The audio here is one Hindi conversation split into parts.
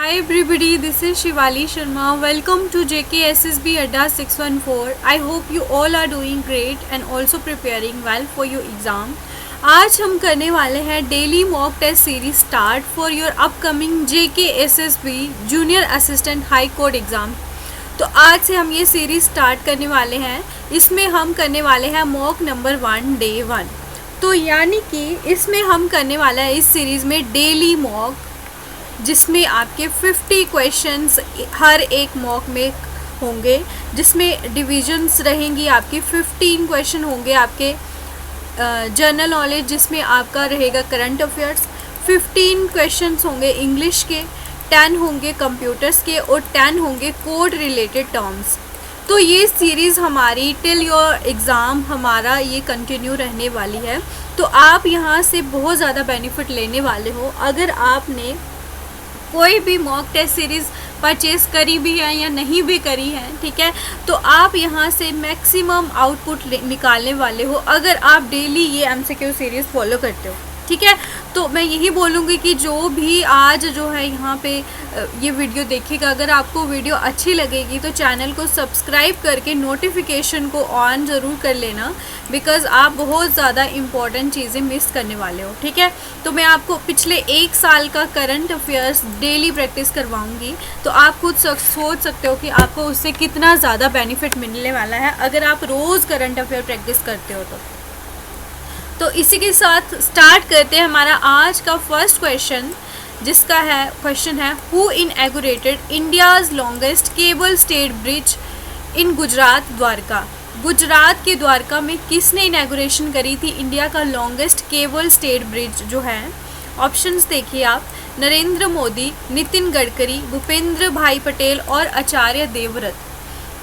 Hi everybody, this is Shivali Sharma. Welcome to JKSSB Adda 614. I hope you all are doing great and also preparing well for your exam. आज हम करने वाले हैं daily mock test series start for your upcoming JKSSB junior assistant high court exam. तो आज से हम ये सीरीज़ स्टार्ट करने वाले हैं। इसमें हम करने वाले हैं मॉक नंबर 1 डे 1। तो यानी कि इसमें हम करने वाला है इस सीरीज़ में डेली मॉक, जिसमें आपके 50 क्वेश्चंस हर एक मॉक में होंगे, जिसमें डिविजन्स रहेंगी। आपकी 15 क्वेश्चन होंगे आपके जनरल नॉलेज, जिसमें आपका रहेगा करंट अफेयर्स। 15 क्वेश्चंस होंगे इंग्लिश के, 10 होंगे कंप्यूटर्स के और 10 होंगे कोड रिलेटेड टर्म्स। तो ये सीरीज़ हमारी टिल योर एग्ज़ाम हमारा ये कंटिन्यू रहने वाली है। तो आप यहाँ से बहुत ज़्यादा बेनिफिट लेने वाले हो। अगर आपने कोई भी मॉक टेस्ट सीरीज़ परचेज़ करी भी है या नहीं भी करी है, ठीक है, तो आप यहाँ से मैक्सिमम आउटपुट निकालने वाले हो अगर आप डेली ये MCQ सीरीज़ फॉलो करते हो, ठीक है। तो मैं यही बोलूँगी कि जो भी आज जो है यहाँ पे ये वीडियो देखेगा, अगर आपको वीडियो अच्छी लगेगी तो चैनल को सब्सक्राइब करके नोटिफिकेशन को ऑन ज़रूर कर लेना, बिकॉज़ आप बहुत ज़्यादा इम्पॉर्टेंट चीज़ें मिस करने वाले हो, ठीक है। तो मैं आपको पिछले 1 साल का करंट अफेयर्स डेली प्रैक्टिस करवाऊँगी, तो आप खुद सोच सकते हो कि आपको उससे कितना ज़्यादा बेनिफिट मिलने वाला है अगर आप रोज़ करंट अफेयर प्रैक्टिस करते हो। तो इसी के साथ स्टार्ट करते हैं हमारा आज का फर्स्ट क्वेश्चन, जिसका क्वेश्चन है who inaugurated India's longest cable stayed bridge in Gujarat Dwarka. Gujarat के द्वारका में किसने इनएगोरेशन करी थी इंडिया का लॉन्गेस्ट केबल स्टेड ब्रिज जो है। ऑप्शंस देखिए आप, नरेंद्र मोदी, नितिन गडकरी, भूपेंद्र भाई पटेल और आचार्य देवव्रत।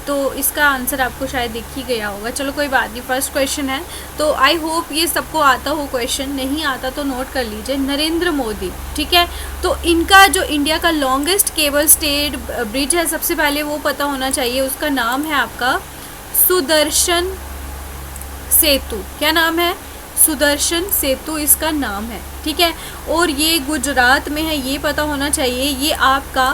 तो इसका आंसर आपको शायद दिख ही गया होगा। चलो कोई बात नहीं, फर्स्ट क्वेश्चन है तो आई होप ये सबको आता हो। क्वेश्चन नहीं आता तो नोट कर लीजिए, नरेंद्र मोदी, ठीक है। तो इनका जो इंडिया का लॉन्गेस्ट केबल स्टेड ब्रिज है, सबसे पहले वो पता होना चाहिए। उसका नाम है आपका सुदर्शन सेतु। क्या नाम है? सुदर्शन सेतु इसका नाम है, ठीक है। और ये गुजरात में है, ये पता होना चाहिए। ये आपका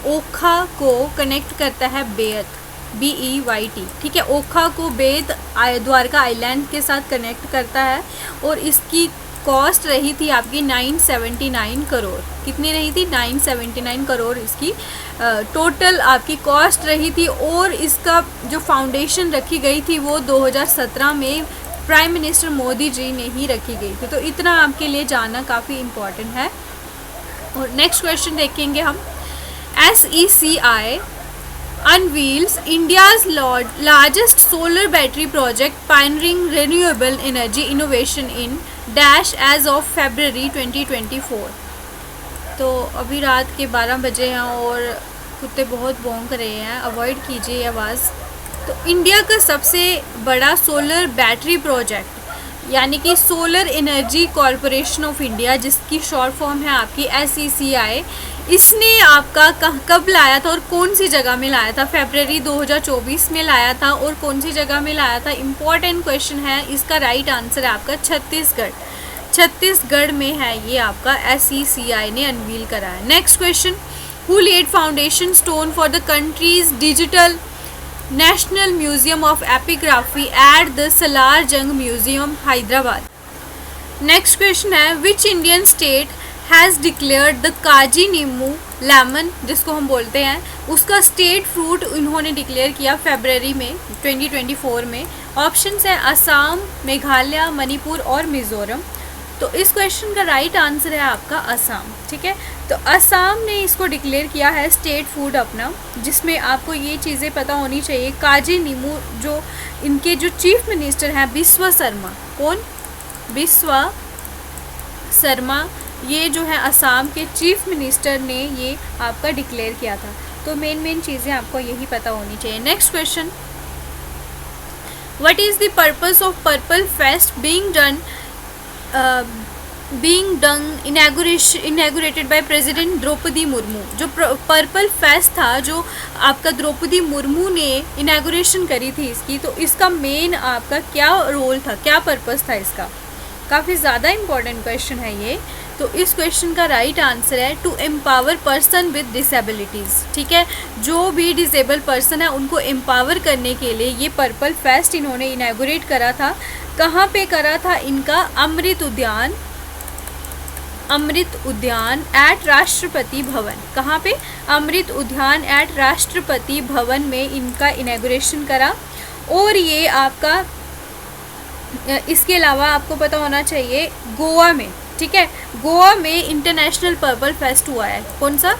ओखा को कनेक्ट करता है बेत, BEYT, ठीक है। ओखा को बेत द्वारका आइलैंड के साथ कनेक्ट करता है और इसकी कॉस्ट रही थी आपकी 979 करोड़। कितनी रही थी? 979 करोड़ इसकी टोटल आपकी कॉस्ट रही थी। और इसका जो फाउंडेशन रखी गई थी वो 2017 में प्राइम मिनिस्टर मोदी जी ने ही रखी गई थी। तो इतना आपके लिए जानना काफ़ी इम्पॉर्टेंट है। और नेक्स्ट क्वेश्चन देखेंगे हम। SECI unveils India's largest solar battery project pioneering renewable energy innovation in dash as of February 2024। तो अभी रात के 12 बजे हैं और कुत्ते बहुत भौंक रहे हैं, अवॉइड कीजिए ये आवाज़। तो इंडिया का सबसे बड़ा सोलर बैटरी प्रोजेक्ट यानी कि solar energy corporation of India, जिसकी शॉर्ट फॉर्म है आपकी SECI, इसने आपका कब लाया था और कौन सी जगह में लाया था? फरवरी 2024 में लाया था। और कौन सी जगह में लाया था? इम्पॉर्टेंट क्वेश्चन है। इसका राइट आंसर है आपका छत्तीसगढ़। छत्तीसगढ़ में है ये आपका SECI ने अनवील करा है। Next question, who laid foundation stone for the country's digital national museum of epigraphy at the Salar Jung museum Hyderabad. Next question है, which Indian state has declared the Kaji nimbu lemon, जिसको हम बोलते हैं, उसका स्टेट फ्रूट इन्होंने डिक्लेयर किया फरवरी में 2024 में। ऑप्शंस हैं असम, मेघालय, मणिपुर और मिज़ोरम। तो इस क्वेश्चन का राइट आंसर है आपका असम, ठीक है। तो असम ने इसको डिक्लेयर किया है स्टेट फूड अपना, जिसमें आपको ये चीज़ें पता होनी चाहिए। काजी नींबू जो इनके जो चीफ मिनिस्टर हैं बिस्वा शर्मा, कौन? बिस्वा शर्मा, ये जो है असम के चीफ मिनिस्टर ने ये आपका डिक्लेयर किया था। तो मेन चीज़ें आपको यही पता होनी चाहिए। Next question, what is the purpose of purple fest inaugurated by president Draupadi Murmu. जो पर्पल फेस्ट था जो आपका द्रौपदी मुर्मू ने इनैगोरेशन करी थी इसकी, तो इसका मेन आपका क्या रोल था, क्या पर्पस था इसका? काफ़ी ज़्यादा इम्पॉर्टेंट क्वेश्चन है ये। तो इस क्वेश्चन का राइट आंसर है to empower person with disabilities. ठीक है, जो भी डिसेबल पर्सन है उनको एम्पावर करने के लिए ये पर्पल फेस्ट इन्होंने इनैगोरेट करा था। कहाँ पे करा था इनका? अमृत उद्यान एट राष्ट्रपति भवन। कहाँ पे? अमृत उद्यान एट राष्ट्रपति भवन में इनका इनैगोरेशन करा। और ये आपका इसके अलावा आपको पता होना चाहिए गोवा में, ठीक है, गोवा में इंटरनेशनल पर्पल फेस्ट हुआ है। कौन सा?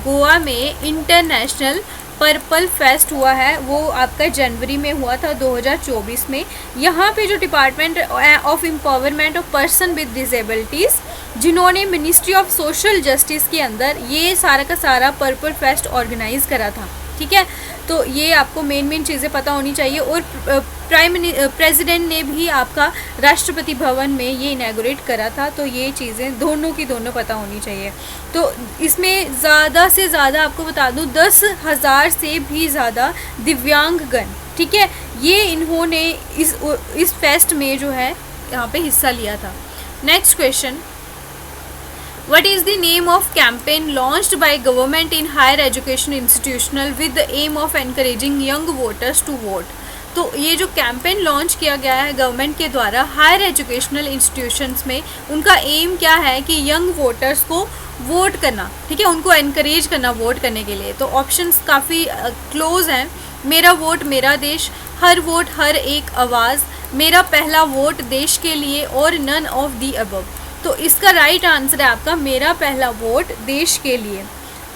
गोवा में इंटरनेशनल पर्पल फेस्ट हुआ है, वो आपका जनवरी में हुआ था 2024 में। यहाँ पे जो department of empowerment of person with disabilities, जिन्होंने मिनिस्ट्री ऑफ सोशल जस्टिस के अंदर ये सारा का सारा पर्पल फेस्ट ऑर्गेनाइज करा था। ठीक है, तो ये आपको मेन चीज़ें पता होनी चाहिए। और प्रेसिडेंट ने भी आपका राष्ट्रपति भवन में ये इनैगोरेट करा था, तो ये चीज़ें दोनों की दोनों पता होनी चाहिए। तो इसमें ज़्यादा से ज़्यादा आपको बता दूँ 10,000 से भी ज़्यादा दिव्यांगगण, ठीक है, ये इन्होंने इस फेस्ट में जो है यहाँ पे हिस्सा लिया था। Next question, What is the name of campaign launched by government in higher education institutional with the aim of encouraging young voters to vote? तो ये जो कैंपेन लॉन्च किया गया है गवर्नमेंट के द्वारा हायर एजुकेशनल इंस्टीट्यूशंस में, उनका एम क्या है कि यंग वोटर्स को वोट करना, ठीक है, उनको एनकरेज करना वोट करने के लिए। तो ऑप्शंस काफ़ी क्लोज हैं। मेरा वोट मेरा देश, हर वोट हर एक आवाज़, मेरा पहला वोट देश के लिए और नन ऑफ दी अबव। तो इसका राइट आंसर है आपका मेरा पहला वोट देश के लिए।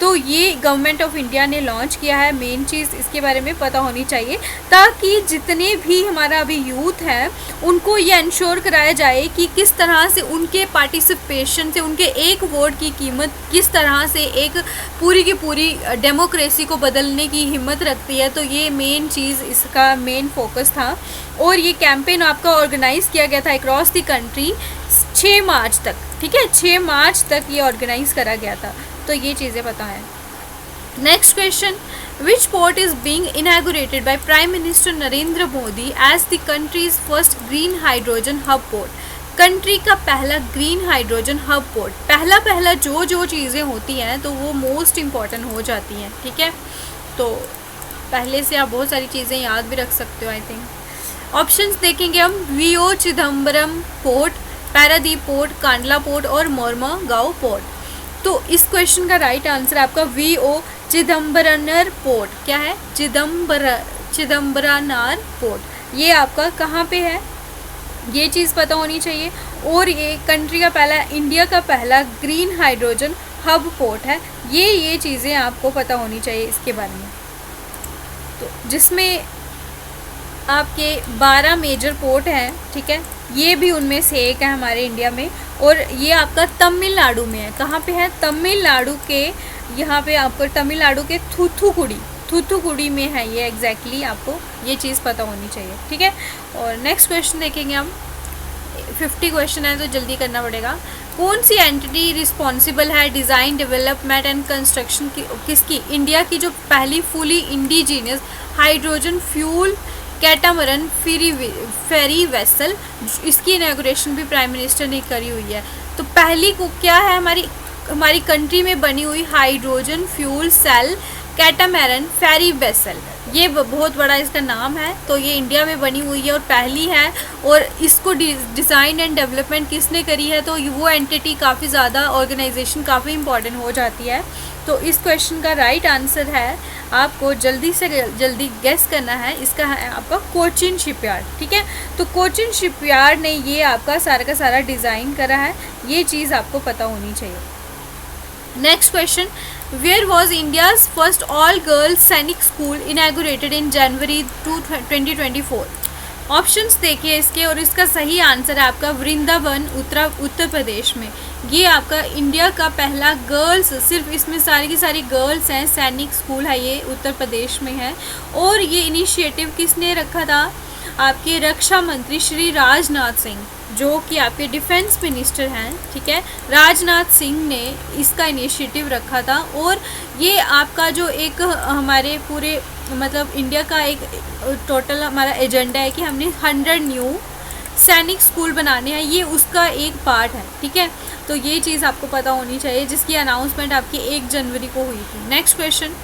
तो ये गवर्नमेंट ऑफ इंडिया ने लॉन्च किया है। मेन चीज़ इसके बारे में पता होनी चाहिए ताकि जितने भी हमारा अभी यूथ है उनको ये इंश्योर कराया जाए कि किस तरह से उनके पार्टिसिपेशन से उनके एक वोट की कीमत किस तरह से एक पूरी की पूरी डेमोक्रेसी को बदलने की हिम्मत रखती है। तो ये मेन चीज़ इसका मेन फोकस था। और ये कैंपेन आपका ऑर्गेनाइज़ किया गया था अक्रॉस द कंट्री 6 मार्च तक, ठीक है, 6 मार्च तक ये ऑर्गेनाइज करा गया था। तो ये चीज़ें पता है। Next question, which port is being inaugurated by prime minister Narendra Modi as the country's first green hydrogen hub port? Country का पहला ग्रीन हाइड्रोजन हब पोर्ट। पहला जो चीज़ें होती हैं तो वो मोस्ट इम्पॉर्टेंट हो जाती हैं, ठीक है। तो पहले से आप बहुत सारी चीज़ें याद भी रख सकते हो आई थिंक। ऑप्शंस देखेंगे हम, V O Chidambaram port, Paradip port, Kandla port और मोरमुगांव पोर्ट। तो इस क्वेश्चन का राइट आंसर आपका वीओ चिदम्बरनार पोर्ट। क्या है? चिदम्बरनार पोर्ट। ये आपका कहाँ पे है ये चीज़ पता होनी चाहिए। और ये कंट्री का पहला, इंडिया का पहला ग्रीन हाइड्रोजन हब पोर्ट है। ये चीज़ें आपको पता होनी चाहिए इसके बारे में। तो जिसमें आपके 12 मेजर पोर्ट हैं, ठीक है, ये भी उनमें से एक है हमारे इंडिया में। और ये आपका तमिलनाडु में है। कहाँ पे है? तमिलनाडु के, यहाँ पे आपको तमिलनाडु के थूथुकुडी में है ये एग्जैक्टली। आपको ये चीज़ पता होनी चाहिए, ठीक है। और नेक्स्ट क्वेश्चन देखेंगे हम। 50 क्वेश्चन है तो जल्दी करना पड़ेगा। कौन सी एंटिटी रिस्पॉन्सिबल है डिज़ाइन डेवलपमेंट एंड कंस्ट्रक्शन की किसकी? इंडिया की जो पहली fully indigenous hydrogen fuel catamaran ferry vessel, इसकी इनॉग्रेशन भी प्राइम मिनिस्टर ने करी हुई है। तो पहली को क्या है? हमारी कंट्री में बनी हुई hydrogen fuel cell catamaran ferry vessel, ये बहुत बड़ा इसका नाम है। तो ये इंडिया में बनी हुई है और पहली है। और इसको डिज़ाइन एंड डेवलपमेंट किसने करी है? तो वो एंटिटी काफ़ी ज़्यादा, ऑर्गेनाइजेशन काफ़ी इंपॉर्टेंट हो जाती है। तो इस क्वेश्चन का राइट आंसर है, आपको जल्दी से जल्दी गेस करना है, इसका है आपका कोचिन शिपयार्ड, ठीक है। तो कोचिन शिपयार्ड ने ये आपका सारा का सारा डिज़ाइन करा है। ये चीज़ आपको पता होनी चाहिए। Next question, where was India's first all girls Sainik school inaugurated in January 2024? Options देखिए इसके, और इसका सही आंसर है आपका वृंदावन, उत्तर प्रदेश में। ये आपका इंडिया का पहला गर्ल्स, सिर्फ इसमें सारी की सारी गर्ल्स हैं, सैनिक स्कूल है, ये उत्तर प्रदेश में है। और ये इनिशिएटिव किसने रखा था? आपके रक्षा मंत्री श्री राजनाथ सिंह, जो कि आपके डिफेंस मिनिस्टर हैं, ठीक है, राजनाथ सिंह ने इसका इनिशिएटिव रखा था। और ये आपका जो एक हमारे पूरे मतलब इंडिया का एक टोटल हमारा एजेंडा है कि हमने 100 न्यू सैनिक स्कूल बनाने हैं, ये उसका एक पार्ट है, ठीक है। तो ये चीज़ आपको पता होनी चाहिए, जिसकी अनाउंसमेंट आपकी 1 जनवरी को हुई थी। Next question,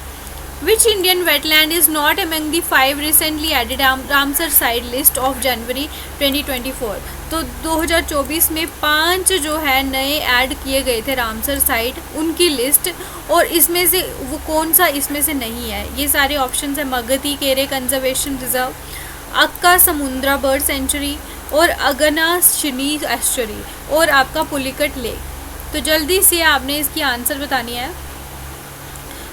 which Indian wetland is not among the 5 recently added Ramsar site list of January 2024। तो 2024 में 5 जो है नए ऐड किए गए थे रामसर साइट, उनकी लिस्ट, और इसमें से वो कौन सा इसमें से नहीं है। ये सारे ऑप्शन है मगधी केरे कंजर्वेशन रिजर्व, अक्का समुद्रा बर्ड सेंचुरी, और अगनाशिनी एस्चुरी, और आपका पुलिकट लेक। तो जल्दी से आपने इसकी आंसर बतानी है।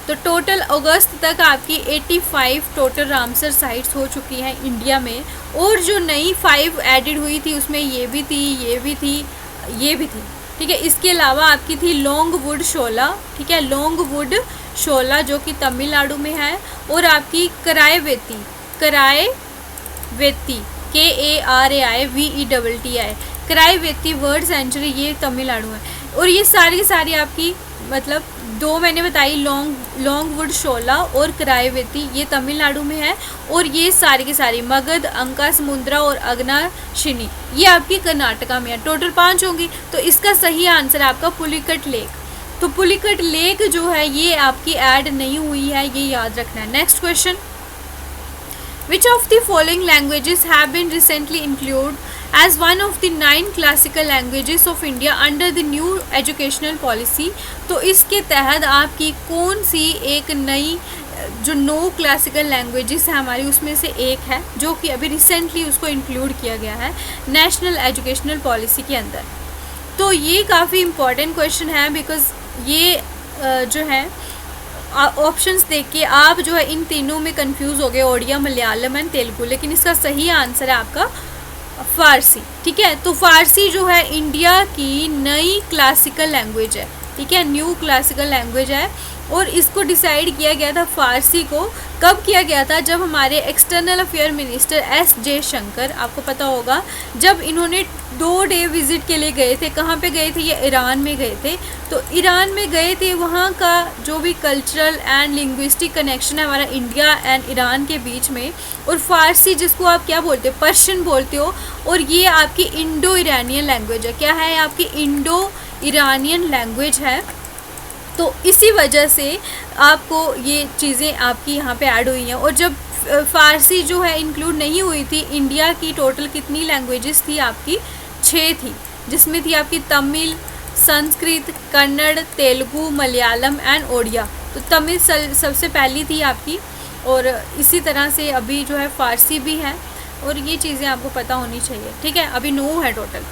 तो टोटल अगस्त तक आपकी 85 टोटल रामसर साइट्स हो चुकी हैं इंडिया में, और जो नई 5 एडिड हुई थी उसमें ये भी थी, ये भी थी, ये भी थी, ठीक है। इसके अलावा आपकी थी लॉन्गवुड शोला, ठीक है, लॉन्गवुड शोला जो कि तमिलनाडु में है, और आपकी करायवेती, करायवेती KARAIVETTI, करायवेती वर्ड सेंचुरी, ये तमिलनाडु है। और ये सारी आपकी मतलब 2 मैंने बताई, लॉन्गवुड शोला और करायवेती, ये तमिलनाडु में है, और ये सारी की सारी मगध, अंका समुद्रा और अगनाशिनी, ये आपकी कर्नाटका में है। टोटल 5 होंगी। तो इसका सही आंसर है आपका पुलिकट लेक। तो पुलिकट लेक जो है ये आपकी ऐड नहीं हुई है, ये याद रखना है। Next question, Which of the following languages have been recently included as one of the 9 classical languages of India under the new educational policy? तो इसके तहत आपकी कौन सी एक नई जो 9 क्लासिकल लैंग्वेजेस है हमारी, उसमें से एक है जो कि अभी रिसेंटली उसको इंक्लूड किया गया है नेशनल एजुकेशनल पॉलिसी के अंदर। तो ये काफ़ी इम्पॉर्टेंट क्वेश्चन है, बिकॉज ये जो है ऑप्शंस देख के आप जो है इन तीनों में कंफ्यूज हो गए, ओडिया, मलयालम एंड तेलुगु, लेकिन इसका सही आंसर है आपका फ़ारसी, ठीक है। तो फ़ारसी जो है इंडिया की नई क्लासिकल लैंग्वेज है, ठीक है, न्यू क्लासिकल लैंग्वेज है, और इसको डिसाइड किया गया था फ़ारसी को कब किया गया था, जब हमारे external affair minister S Jaishankar, आपको पता होगा, जब इन्होंने 2 डे विज़िट के लिए गए थे। कहाँ पे गए थे? ये ईरान में गए थे। तो ईरान में गए थे, वहाँ का जो भी कल्चरल एंड लिंग्विस्टिक कनेक्शन है हमारा इंडिया एंड ईरान के बीच में, और फ़ारसी जिसको आप क्या बोलते हो, पर्शियन बोलते हो, और ये आपकी इंडो ईरानियन लैंग्वेज है। क्या है? आपकी इंडो ईरानियन लैंग्वेज है। तो इसी वजह से आपको ये चीज़ें आपकी यहाँ पे ऐड हुई हैं। और जब फ़ारसी जो है इंक्लूड नहीं हुई थी, इंडिया की टोटल कितनी लैंग्वेजेस थी आपकी? 6 थी, जिसमें थी आपकी तमिल, संस्कृत, कन्नड़, तेलुगु, मलयालम एंड ओडिया। तो तमिल सबसे पहली थी आपकी, और इसी तरह से अभी जो है फ़ारसी भी है, और ये चीज़ें आपको पता होनी चाहिए, ठीक है। अभी 9 है total.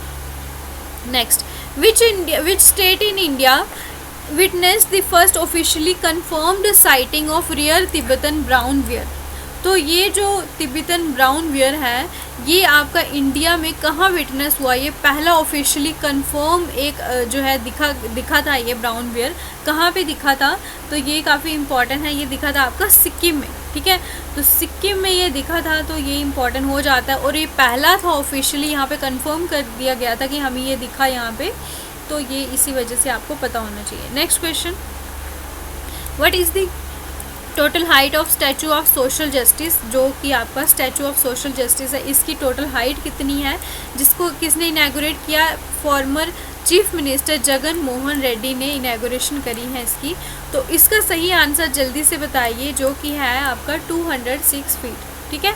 Next, which state in India witnessed the first officially confirmed sighting of rare Tibetan brown bear? तो ये जो तिब्बतन ब्राउन बियर है, ये आपका इंडिया में कहाँ विटनेस हुआ? ये पहला ऑफिशियली कंफर्म एक जो है दिखा था, ये ब्राउन बियर कहाँ पे दिखा था? तो ये काफ़ी इम्पॉर्टेंट है। ये दिखा था आपका सिक्किम में, ठीक है। तो सिक्किम में ये दिखा था, तो ये इम्पॉर्टेंट हो जाता है, और ये पहला था ऑफिशियली, यहाँ पे कंफर्म कर दिया गया था कि हमें ये दिखा यहाँ पे। तो ये इसी वजह से आपको पता होना चाहिए। Next question, what is the total height of statute of social justice? जो कि आपका स्टैचू ऑफ सोशल जस्टिस है, इसकी टोटल हाइट कितनी है? जिसको किसने इनैगोरेट किया? Former chief minister Jagan Mohan Reddy ने इनैगोरेशन करी है इसकी। तो इसका सही आंसर जल्दी से बताइए, जो कि है आपका 206 फीट, ठीक है।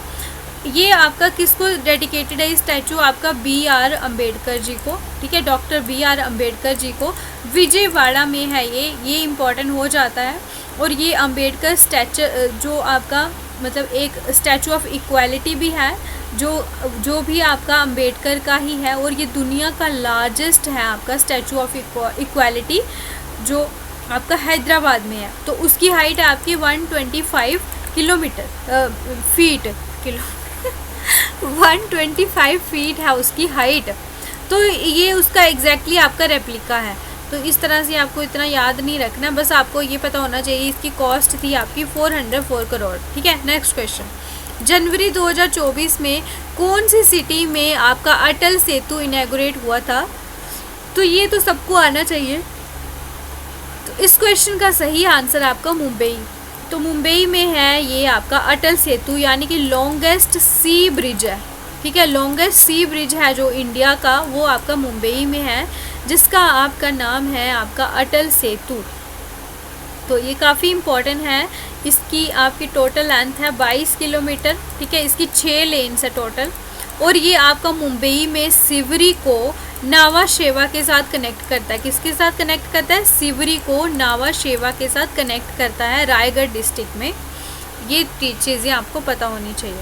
ये आपका किसको डेडिकेटेड है? ये स्टैचू आपका BR अम्बेडकर जी को, ठीक है, डॉक्टर BR अम्बेडकर जी को। विजयवाड़ा में है ये इम्पॉर्टेंट हो जाता है। और ये अम्बेडकर स्टैचू जो आपका मतलब एक स्टैचू ऑफ इक्वालिटी भी है, जो भी आपका अम्बेडकर का ही है, और ये दुनिया का लार्जेस्ट है आपका स्टैचू ऑफ इक्वालिटी, जो आपका हैदराबाद में है। तो उसकी हाइट है आपकी 125 125 फीट है उसकी हाइट। तो ये उसका एग्जैक्टली आपका रेप्लिका है। तो इस तरह से आपको इतना याद नहीं रखना, बस आपको ये पता होना चाहिए इसकी कॉस्ट थी आपकी 404 करोड़, ठीक है। नेक्स्ट क्वेश्चन, जनवरी 2024 में कौन सी सिटी में आपका अटल सेतु इनैगोरेट हुआ था? तो ये तो सबको आना चाहिए। तो इस क्वेश्चन का सही आंसर आपका मुंबई। तो मुंबई में है ये आपका अटल सेतु, यानी कि लॉन्गेस्ट सी ब्रिज है, ठीक है। लॉन्गेस्ट सी ब्रिज है जो इंडिया का, वो आपका मुंबई में है, जिसका आपका नाम है आपका अटल सेतु। तो ये काफ़ी इम्पोर्टेंट है। इसकी आपकी टोटल लेंथ है 22 किलोमीटर, ठीक है। इसकी 6 लेन्स है टोटल, और ये आपका मुंबई में सिवरी को नावा शेवा के साथ कनेक्ट करता है। किसके साथ कनेक्ट करता है? सिवरी को नावा शेवा के साथ कनेक्ट करता है, रायगढ़ डिस्ट्रिक्ट में। ये चीज़ें आपको पता होनी चाहिए।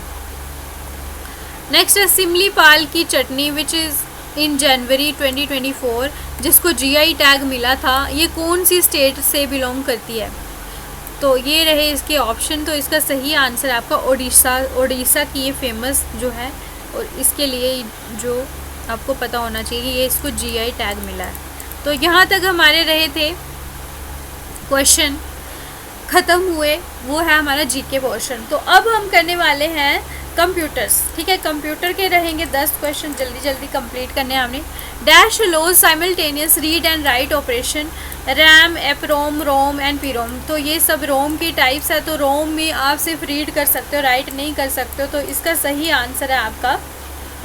नेक्स्ट है सिमलीपाल की चटनी, विच इज़ इन जनवरी 2024, जिसको जीआई टैग मिला था। ये कौन सी स्टेट से बिलोंग करती है? तो ये रहे इसके ऑप्शन। तो इसका सही आंसर आपका ओडिशा की ये फेमस जो है, और इसके लिए जो आपको पता होना चाहिए, ये इसको जीआई टैग मिला है। तो यहाँ तक हमारे रहे थे क्वेश्चन, ख़त्म हुए, वो है हमारा जीके पोर्शन। तो अब हम करने वाले हैं कंप्यूटर्स, ठीक है। कंप्यूटर के रहेंगे 10 क्वेश्चन, जल्दी जल्दी कंप्लीट करने हैं हमने। Dash allows simultaneous read and write operation, RAM, EPROM, ROM and PROM. तो ये सब रोम की टाइप्स है। तो रोम में आप सिर्फ रीड कर सकते हो, राइट नहीं कर सकते हो। तो इसका सही आंसर है आपका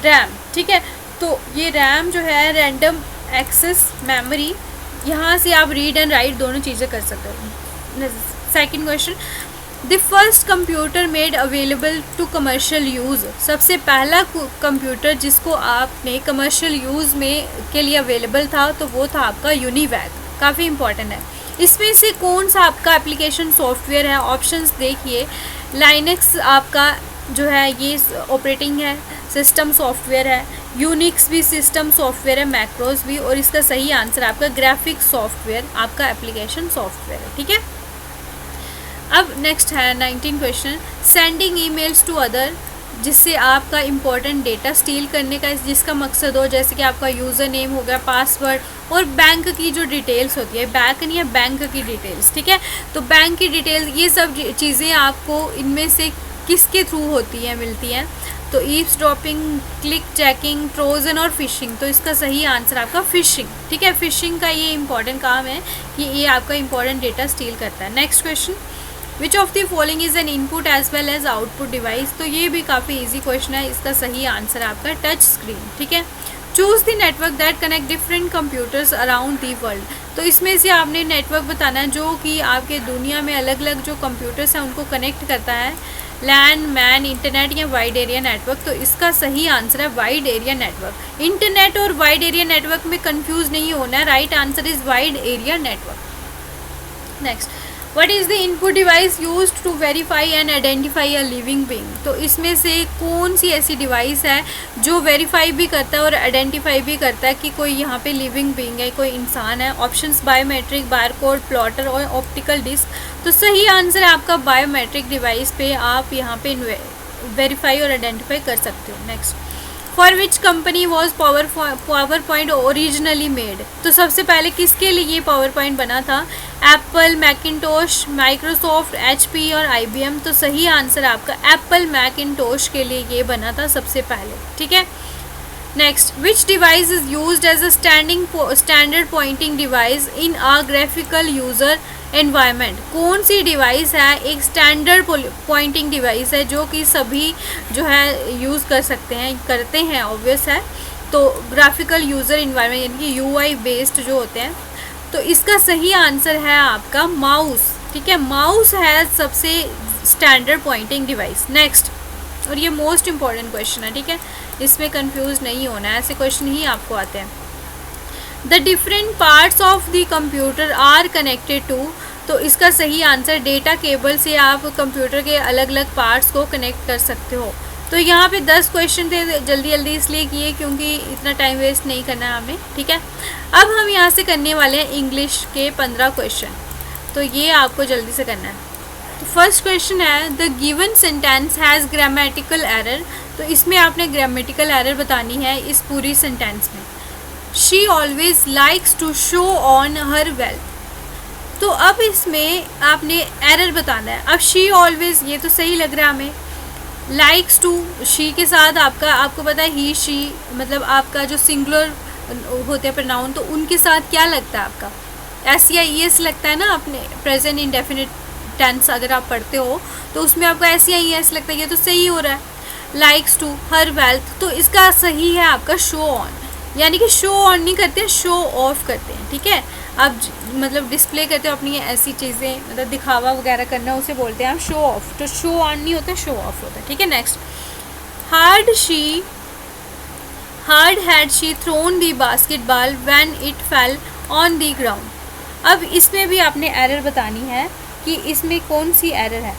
रैम, ठीक है। तो ये रैम जो है रैंडम एक्सेस मेमोरी, यहाँ से आप रीड एंड राइट दोनों चीज़ें कर सकते हो। Second question, the first computer made available to commercial use. सबसे पहला कंप्यूटर जिसको आपने कमर्शियल यूज़ में के लिए अवेलेबल था, तो वो था आपका यूनिवैक। काफ़ी इंपॉर्टेंट है। इसमें से कौन सा आपका एप्लीकेशन सॉफ्टवेयर है? ऑप्शंस देखिए। लाइनक्स आपका जो है ये ऑपरेटिंग है, सिस्टम सॉफ्टवेयर है। यूनिक्स भी सिस्टम सॉफ्टवेयर है, मैक्रोस भी। और इसका सही आंसर आपका ग्राफिक सॉफ्टवेयर आपका एप्लीकेशन सॉफ्टवेयर है, ठीक है। अब नेक्स्ट है 19 question, sending emails to other, जिससे आपका इम्पोर्टेंट डेटा स्टील करने का जिसका मकसद हो, जैसे कि आपका यूज़र नेम हो गया, पासवर्ड, और बैंक की जो डिटेल्स होती है, बैंक नहीं है, बैंक की डिटेल्स, ठीक है। तो बैंक की डिटेल्स, ये सब चीज़ें आपको इनमें से किसके थ्रू होती हैं, मिलती हैं? तो ईव्सड्रॉपिंग, क्लिक चेकिंग, ट्रोजन और फिशिंग। तो इसका सही आंसर आपका फिशिंग, ठीक है। फिशिंग का ये इंपॉर्टेंट काम है कि ये आपका इंपॉर्टेंट डेटा स्टील करता है। Next question, which of the following is an input as well as output device. तो ये भी काफ़ी इजी क्वेश्चन है। इसका सही आंसर आपका टच स्क्रीन, ठीक है। Choose the network that connect different computers around the world. तो इसमें से आपने नेटवर्क बताना है जो कि आपके दुनिया में अलग अलग जो कंप्यूटर्स हैं उनको कनेक्ट करता है। लैन, मैन, इंटरनेट या वाइड एरिया नेटवर्क। तो इसका सही आंसर है वाइड एरिया नेटवर्क। इंटरनेट और वाइड एरिया नेटवर्क में कंफ्यूज नहीं होना है। Right answer is wide area network. Next, what is the input device used to verify and identify a living being. तो इसमें से कौन सी ऐसी डिवाइस है जो वेरीफाई भी करता है और आइडेंटिफाई भी करता है कि कोई यहाँ पे लिविंग बीइंग है, कोई इंसान है? ऑप्शंस बायोमेट्रिक, बारकोड, प्लॉटर और ऑप्टिकल डिस्क। तो सही आंसर है आपका बायोमेट्रिक डिवाइस पे आप यहाँ पे वेरीफाई और आइडेंटिफाई कर सकते हो। Next, for which company was power point originally made. तो सबसे पहले किसके लिए ये पावर पॉइंट बना था? एप्पल, मैकिनटोश, माइक्रोसॉफ्ट, HP और IBM। तो सही आंसर आपका एप्पल मैकिनटोश के लिए ये बना था सबसे पहले, ठीक है। Next, which device is used as a standard pointing device in a graphical user environment. कौन सी डिवाइस है एक स्टैंडर्ड पॉइंटिंग डिवाइस है जो कि सभी जो है यूज़ कर सकते हैं, करते हैं, ऑब्वियस है। तो ग्राफिकल यूज़र एनवायरनमेंट यानी कि UI बेस्ड जो होते हैं। तो इसका सही आंसर है आपका माउस, ठीक है। माउस है सबसे स्टैंडर्ड पॉइंटिंग डिवाइस। नेक्स्ट, और ये मोस्ट इंपॉर्टेंट क्वेश्चन है, ठीक है, इसमें कंफ्यूज नहीं होना है, ऐसे क्वेश्चन ही आपको आते हैं। The different parts of the computer are connected to. तो इसका सही आंसर डेटा केबल से आप कंप्यूटर के अलग अलग पार्ट्स को कनेक्ट कर सकते हो। तो यहाँ पे 10 क्वेश्चन थे, जल्दी जल्दी इसलिए किए क्योंकि इतना टाइम वेस्ट नहीं करना है हमें, ठीक है। अब हम यहाँ से करने वाले हैं इंग्लिश के 15 क्वेश्चन। तो ये आपको जल्दी से करना है। तो फर्स्ट क्वेश्चन है, the given sentence has grammatical error. तो इसमें आपने ग्रामेटिकल एरर बतानी है इस पूरी सेंटेंस में। She always likes to show on her wealth. तो अब इसमें आपने एरर बताना है। अब शी ऑलवेज, ये तो सही लग रहा है हमें। लाइक्स टू, शी के साथ आपको पता है ही, शी, मतलब आपका जो सिंगुलर होते हैं प्रोनाउन, तो उनके साथ क्या लगता है आपका? एस या ES लगता है ना। अपने प्रेजेंट इंडेफिनिट टेंस अगर आप पढ़ते हो तो उसमें आपका एस या ES लगता है। ये तो सही हो रहा है। Likes to her wealth. तो इसका सही है आपका शो ऑन, यानी कि शो ऑन नहीं करते हैं, शो ऑफ करते हैं, ठीक है। आप मतलब डिस्प्ले करते हो अपनी ऐसी चीज़ें, मतलब दिखावा वगैरह करना, उसे बोलते हैं हम शो ऑफ। तो शो ऑन नहीं होता, शो ऑफ होता है, ठीक है। Next, hard had she thrown the basketball when it fell on the ground. अब इसमें भी आपने एरर बतानी है कि इसमें कौन सी एरर है।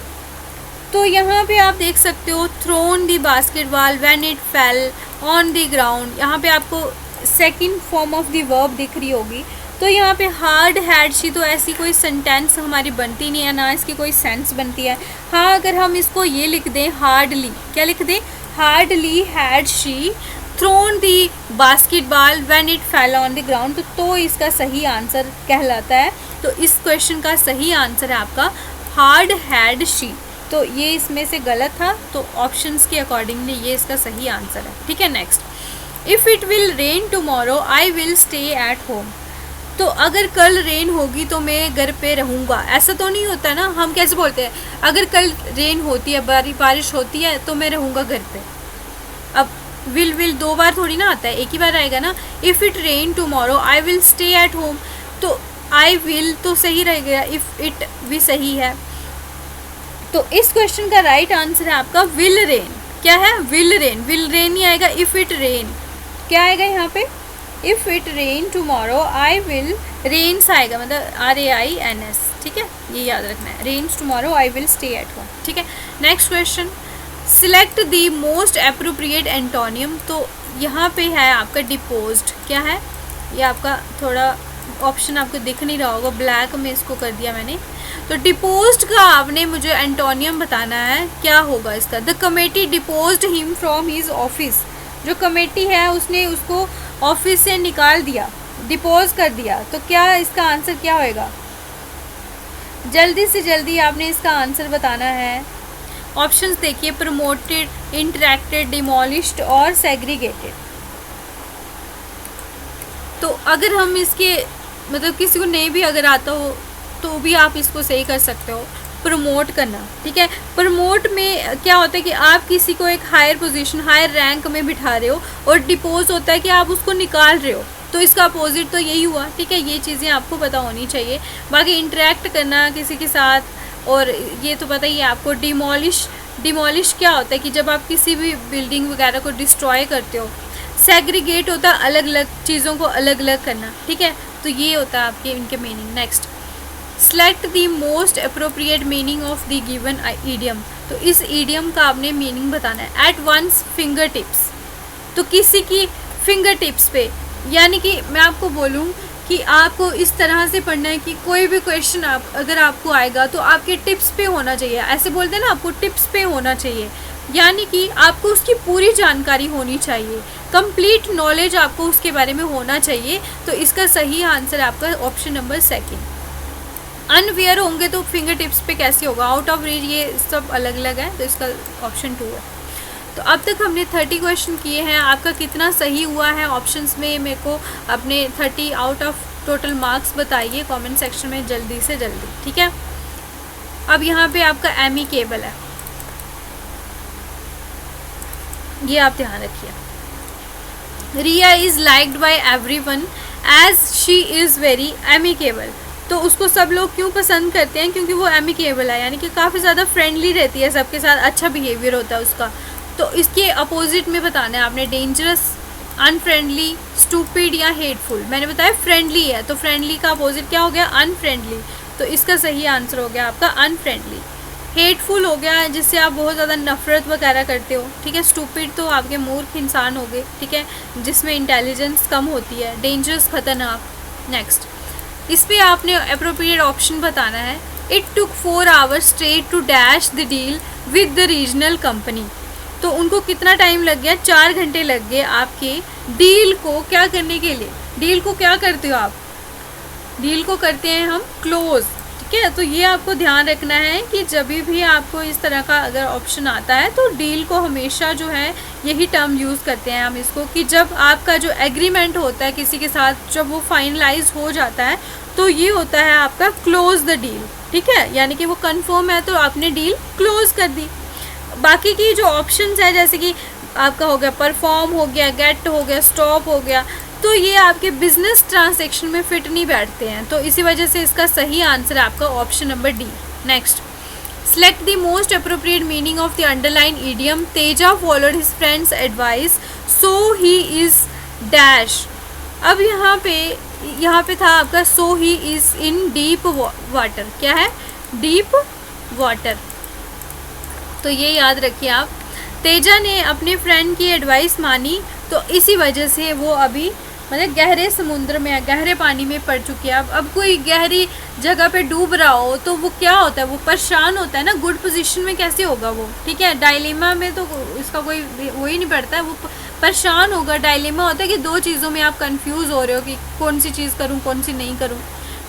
तो यहाँ पे आप देख सकते हो thrown the basketball when it fell on the ground, यहाँ पे आपको second form of the verb दिख रही होगी। तो यहाँ पे हार्ड हैड शी, तो ऐसी कोई सेंटेंस हमारी बनती नहीं है, ना इसकी कोई सेंस बनती है। हाँ, अगर हम इसको ये लिख दें हार्डली, क्या लिख दें, hardly had she thrown the basketball when it fell on the ground, तो इसका सही आंसर कहलाता है। तो इस क्वेश्चन का सही आंसर है आपका हार्ड हैड शी। तो ये इसमें से गलत था, तो ऑप्शंस के अकॉर्डिंगली ये इसका सही आंसर है, ठीक है। Next, if it will rain tomorrow I will stay at home. तो अगर कल रेन होगी तो मैं घर पे रहूँगा, ऐसा तो नहीं होता ना। हम कैसे बोलते हैं, अगर कल रेन होती है, बारिश होती है, तो मैं रहूँगा घर पे। अब विल दो बार थोड़ी ना आता है, एक ही बार आएगा ना। If it rain tomorrow I will stay at home, तो आई विल तो सही रहेगा, इफ़ इट भी सही है। तो इस क्वेश्चन का राइट आंसर है आपका विल रेन। क्या है, विल रेन। विल रेन नहीं आएगा, इफ़ इट रेन क्या आएगा यहाँ पे, if it rain tomorrow I will, rains आएगा, मतलब RAINS, ठीक है, ये याद रखना है। Rains tomorrow I will stay at home, ठीक है। Next question, select the most appropriate antonym. तो यहाँ पे है आपका डिपोज्ड। क्या है ये, आपका थोड़ा ऑप्शन आपको दिख नहीं रहा होगा, ब्लैक में इसको कर दिया मैंने। तो डिपोज्ड का आपने मुझे एंटोनियम बताना है, क्या होगा इसका। The committee deposed him from his office. जो कमेटी है उसने उसको ऑफिस से निकाल दिया, डिपोज कर दिया। तो क्या इसका आंसर क्या होएगा, जल्दी से जल्दी आपने इसका आंसर बताना है। ऑप्शंस देखिए, प्रमोटेड, इंटरेक्टेड, डिमोलिश्ड और सेग्रीगेटेड। तो अगर हम इसके मतलब किसी को नहीं भी अगर आता हो तो भी आप इसको सही कर सकते हो, प्रमोट करना, ठीक है। प्रमोट में क्या होता है कि आप किसी को एक हायर पोजीशन, हायर रैंक में बिठा रहे हो, और डिपोज होता है कि आप उसको निकाल रहे हो। तो इसका अपोजिट तो यही हुआ, ठीक है। ये चीज़ें आपको पता होनी चाहिए। बाकी इंटरेक्ट करना किसी के साथ, और ये तो पता ही है आपको। डिमोलिश क्या होता है कि जब आप किसी भी बिल्डिंग वगैरह को डिस्ट्रॉय करते हो। सेग्रीगेट होता है अलग अलग चीज़ों को अलग अलग करना, ठीक है। तो ये होता है आपके इनके meaning. Next, select the most appropriate meaning of the given idiom. तो इस ईडियम का आपने मीनिंग बताना है। एट वंस फिंगर टिप्स, तो किसी की फिंगर टिप्स पे, यानी कि मैं आपको बोलूँ कि आपको इस तरह से पढ़ना है कि कोई भी क्वेश्चन अगर आपको आएगा तो आपके टिप्स पे होना चाहिए। ऐसे बोलते हैं ना, आपको टिप्स पे होना चाहिए, यानी कि आपको उसकी पूरी जानकारी होनी चाहिए, कंप्लीट नॉलेज आपको उसके बारे में होना चाहिए। तो इसका सही आंसर आपका ऑप्शन नंबर सेकंड। अनवेयर होंगे तो फिंगर टिप्स पे कैसे होगा, आउट ऑफ रीच, ये सब अलग अलग है। तो इसका ऑप्शन 2 है। तो अब तक हमने 30 क्वेश्चन किए हैं। आपका कितना सही हुआ है ऑप्शंस में, मेरे को अपने 30 आउट ऑफ टोटल मार्क्स बताइए कमेंट सेक्शन में जल्दी से जल्दी, ठीक है। अब यहाँ पे आपका एमिकेबल है, ये आप ध्यान रखिए। Riya is liked by everyone as she is very amicable. तो उसको सब लोग क्यों पसंद करते हैं, क्योंकि वो एमिकेबल है, यानी कि काफ़ी ज़्यादा फ्रेंडली रहती है सबके साथ, अच्छा बिहेवियर होता है उसका। तो इसके अपोजिट में बताना है आपने, डेंजरस, अनफ्रेंडली, स्टूपिड या हेटफुल। मैंने बताया फ्रेंडली है, तो फ्रेंडली का अपोजिट क्या हो गया, अनफ्रेंडली। तो इसका सही आंसर हो गया आपका अनफ्रेंडली। हेटफुल हो गया जिससे आप बहुत ज़्यादा नफरत वगैरह करते हो, ठीक है। स्टूपिड तो आपके मूर्ख इंसान हो गए, ठीक है, जिसमें इंटेलिजेंस कम होती है। डेंजरस, खतरनाक। नेक्स्ट, इस पर आपने अप्रोप्रिएट ऑप्शन बताना है। It took 4 hours straight to dash the deal with the regional company. तो उनको कितना टाइम लग गया, 4 घंटे लग गए आपके डील को क्या करने के लिए। डील को क्या करते हो आप, डील को करते हैं हम क्लोज, ठीक है। तो ये आपको ध्यान रखना है कि जब भी आपको इस तरह का अगर ऑप्शन आता है तो डील को हमेशा जो है यही टर्म यूज़ करते हैं हम इसको, कि जब आपका जो एग्रीमेंट होता है किसी के साथ, जब वो फाइनलाइज हो जाता है तो ये होता है आपका क्लोज द डील, ठीक है। यानी कि वो कंफर्म है तो आपने डील क्लोज कर दी। बाकी की जो ऑप्शंस है जैसे कि आपका हो गया परफॉर्म, हो गया गेट, हो गया स्टॉप, हो गया, तो ये आपके बिजनेस ट्रांजैक्शन में फिट नहीं बैठते हैं, तो इसी वजह से इसका सही आंसर है आपका option number D. Next, select the most appropriate meaning of the underline idiom Teja followed his friend's advice so he is dash. अब यहाँ पे था आपका so he is in deep water, क्या है, डीप वाटर, तो ये याद रखिए आप। तेजा ने अपने फ्रेंड की एडवाइस मानी, तो इसी वजह से वो अभी मतलब गहरे समुद्र में, गहरे पानी में पड़ चुकी है। अब कोई गहरी जगह पे डूब रहा हो तो वो क्या होता है, वो परेशान होता है ना, गुड पोजीशन में कैसे होगा वो, ठीक है। डायलेमा में तो इसका कोई वो ही नहीं पड़ता है, वो परेशान होगा। डायलेमा होता है कि दो चीज़ों में आप कंफ्यूज हो रहे हो कि कौन सी चीज़ करूँ कौन सी नहीं करूँ।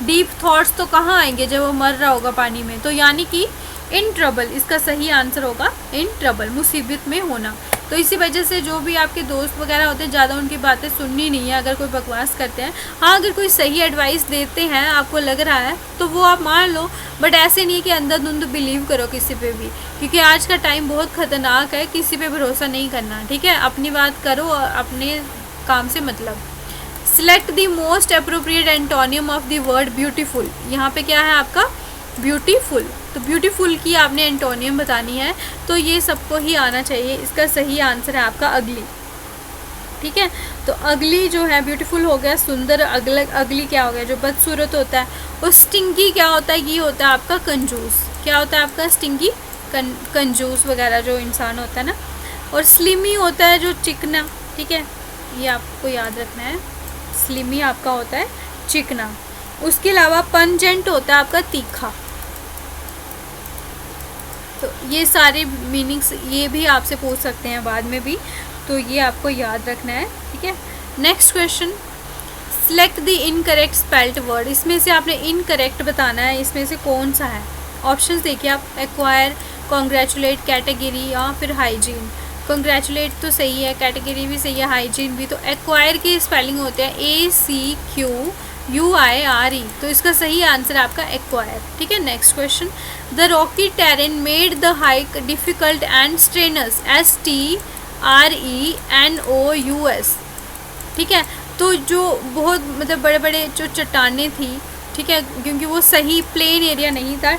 डीप थॉट्स तो कहाँ आएंगे जब वो मर रहा होगा पानी में, तो यानी कि इन ट्रबल, इसका सही आंसर होगा इन ट्रबल, मुसीबत में होना। तो इसी वजह से जो भी आपके दोस्त वगैरह होते हैं ज़्यादा उनकी बातें सुननी नहीं है अगर कोई बकवास करते हैं। हाँ, अगर कोई सही एडवाइस देते हैं आपको लग रहा है तो वो आप मान लो, बट ऐसे नहीं कि अंधाधुंध बिलीव करो किसी पे भी, क्योंकि आज का टाइम बहुत ख़तरनाक है, किसी पे भरोसा नहीं करना, ठीक है। अपनी बात करो और अपने काम से मतलब। Select the most appropriate antonym of the word beautiful. यहाँ पे क्या है आपका ब्यूटीफुल, तो ब्यूटीफुल की आपने एंटोनियम बतानी है, तो ये सबको ही आना चाहिए। इसका सही आंसर है आपका अगली, ठीक है। तो अगली जो है ब्यूटीफुल हो गया सुंदर, अगली क्या हो गया जो बदसूरत होता है। और स्टिंगी क्या होता है, ये होता है आपका कंजूस। क्या होता है आपका स्टिंगी, कंजूस वगैरह जो इंसान होता है ना। और स्लिमी होता है जो चिकना, ठीक है, ये आपको याद रखना है, स्लिमी आपका होता है चिकना। उसके अलावा पंजेंट होता है आपका तीखा। तो ये सारे मीनिंग्स ये भी आपसे पूछ सकते हैं बाद में भी, तो ये आपको याद रखना है, ठीक है। Next question, select the incorrect spelled word. इसमें से आपने इनकरेक्ट बताना है, इसमें से कौन सा है। ऑप्शंस देखिए आप, एक्वायर, कॉन्ग्रेचुलेट, कैटेगरी या फिर हाइजीन। कॉन्ग्रेचुलेट तो सही है, कैटेगरी भी सही है, हाइजीन भी। तो एक्वायर की स्पेलिंग होते हैं ACQUIRE, तो इसका सही आंसर आपका एक्वायर, ठीक है। Next question, the Rocky terrain made the hike difficult and strenuous, STRENOUS, ठीक है। तो जो बहुत मतलब बड़े बड़े जो चट्टानें थी, ठीक है, क्योंकि वो सही प्लेन एरिया नहीं था,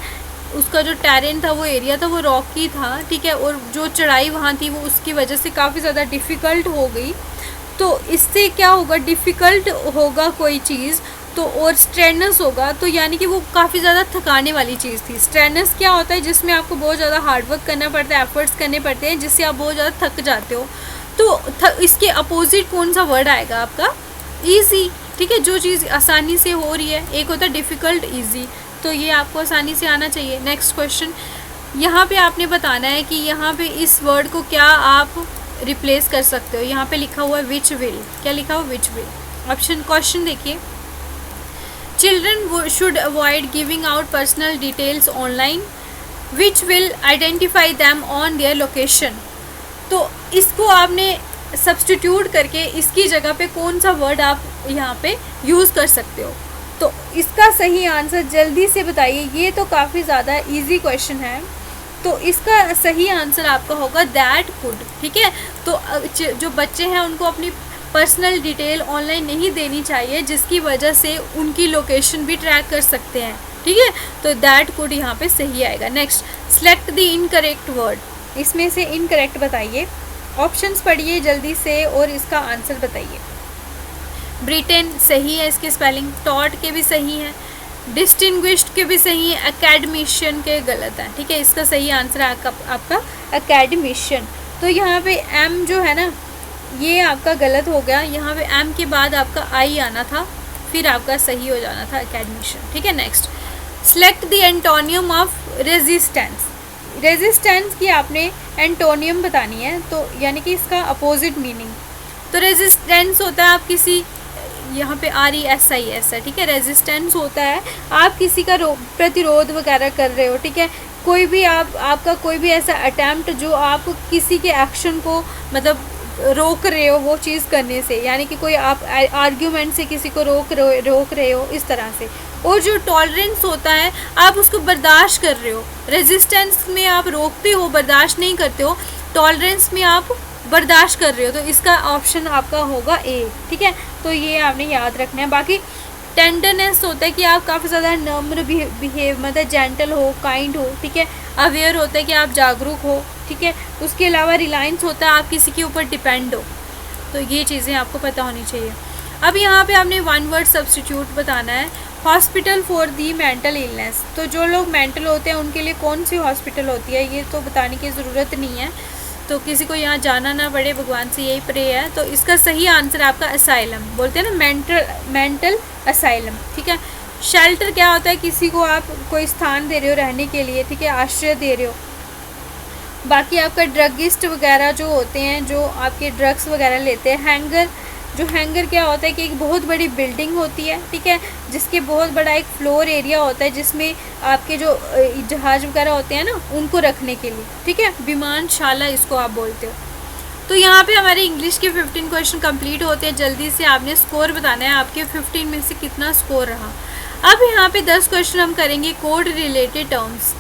उसका जो टेरेन था वो एरिया था वो रॉकी था, ठीक है। और जो चढ़ाई वहाँ थी वो उसकी वजह से काफ़ी ज़्यादा डिफ़िकल्ट हो गई। तो इससे क्या होगा, डिफ़िकल्ट होगा कोई चीज़ तो, और स्ट्रेनस होगा तो यानी कि वो काफ़ी ज़्यादा थकाने वाली चीज़ थी। स्ट्रेनस क्या होता है, जिसमें आपको बहुत ज़्यादा हार्डवर्क करना पड़ता है, एफर्ट्स करने पड़ते हैं, जिससे आप बहुत ज़्यादा थक जाते हो। तो इसके अपोजिट कौन सा वर्ड आएगा आपका, ईजी, ठीक है। जो चीज़ आसानी से हो रही है, एक होता है डिफ़िकल्ट, ईजी, तो ये आपको आसानी से आना चाहिए। नेक्स्ट क्वेश्चन, यहाँ पे आपने बताना है कि यहाँ पे इस वर्ड को क्या आप रिप्लेस कर सकते हो। यहाँ पे लिखा हुआ है विच विल, क्या लिखा हुआ विच विल। ऑप्शन क्वेश्चन देखिए, children should avoid giving out personal details online which will identify them on their location. तो इसको आपने सब्सटीट्यूट करके इसकी जगह पे कौन सा वर्ड आप यहाँ पे यूज़ कर सकते हो। तो इसका सही आंसर जल्दी से बताइए, ये तो काफ़ी ज़्यादा इजी क्वेश्चन है। तो इसका सही आंसर आपका होगा दैट कुड, ठीक है। तो जो बच्चे हैं उनको अपनी पर्सनल डिटेल ऑनलाइन नहीं देनी चाहिए, जिसकी वजह से उनकी लोकेशन भी ट्रैक कर सकते हैं, ठीक है। तो दैट कुड यहाँ पे सही आएगा। Next, select the incorrect word. इसमें से इनकरेक्ट बताइए, ऑप्शंस पढ़िए जल्दी से और इसका आंसर बताइए। ब्रिटेन सही है इसके स्पेलिंग, टॉट के भी सही हैं, डिस्टिंग्विश्ड के भी सही हैं, एकेडमिशियन के गलत हैं, ठीक है। इसका सही आंसर है आपका एकेडमिशियन। तो यहाँ पे एम जो है ना ये आपका गलत हो गया, यहाँ पे एम के बाद आपका आई आना था, फिर आपका सही हो जाना था एकेडमिशियन, ठीक है। Next, select the antonym of resistance. Resistance की आपने एंटोनियम बतानी है, तो यानी कि इसका अपोजिट मीनिंग। तो रेजिस्टेंस होता है आप किसी, यहाँ पे RESIS है, ठीक है। रेजिस्टेंस होता है आप किसी का प्रतिरोध वगैरह कर रहे हो, ठीक है। कोई भी आपका कोई भी ऐसा अटैम्प्ट जो आप किसी के एक्शन को मतलब रोक रहे हो वो चीज़ करने से, यानी कि कोई आप आर्ग्यूमेंट से किसी को रोक रहे हो इस तरह से, और जो टॉलरेंस होता है आप उसको बर्दाश्त कर रहे हो, रेजिस्टेंस में आप रोकते हो, बर्दाश्त नहीं करते हो, टॉलरेंस में आप बर्दाश्त कर रहे हो। तो इसका ऑप्शन आपका होगा ए, ठीक है। तो ये आपने याद रखना है। बाकी टेंडरनेस होता है कि आप काफ़ी ज़्यादा नम्र बिहेव मतलब जेंटल हो, काइंड हो, ठीक है। अवेयर होता है कि आप जागरूक हो, ठीक है। उसके अलावा रिलायंस होता है आप किसी के ऊपर डिपेंड हो। तो ये चीज़ें आपको पता होनी चाहिए। अब यहाँ पे आपने वन वर्ड सब्स्टिट्यूट बताना है, hospital for the mental illness. तो जो लोग मेंटल होते हैं उनके लिए कौन सी हॉस्पिटल होती है ये तो बताने की ज़रूरत नहीं है, तो किसी को यहाँ जाना ना पड़े, भगवान से यही प्रे है। तो इसका सही आंसर आपका असाइलम, बोलते हैं ना मेंटल असाइलम, ठीक है। शेल्टर क्या होता है, किसी को आप कोई स्थान दे रहे हो रहने के लिए, ठीक है, आश्रय दे रहे हो। बाकी आपका ड्रगिस्ट वगैरह जो होते हैं, जो आपके ड्रग्स वगैरह लेते हैं। हैंगर, जो हैंगर क्या होता है कि एक बहुत बड़ी बिल्डिंग होती है, ठीक है, जिसके बहुत बड़ा एक फ्लोर एरिया होता है जिसमें आपके जो जहाज वगैरह होते हैं ना उनको रखने के लिए, ठीक है, विमानशाला इसको आप बोलते हो। तो यहाँ पे हमारे इंग्लिश के 15 क्वेश्चन कंप्लीट होते हैं। जल्दी से आपने स्कोर बताना है, आपके 15 में से कितना स्कोर रहा। अब यहाँ पे 10 क्वेश्चन हम करेंगे कोड रिलेटेड टर्म्स।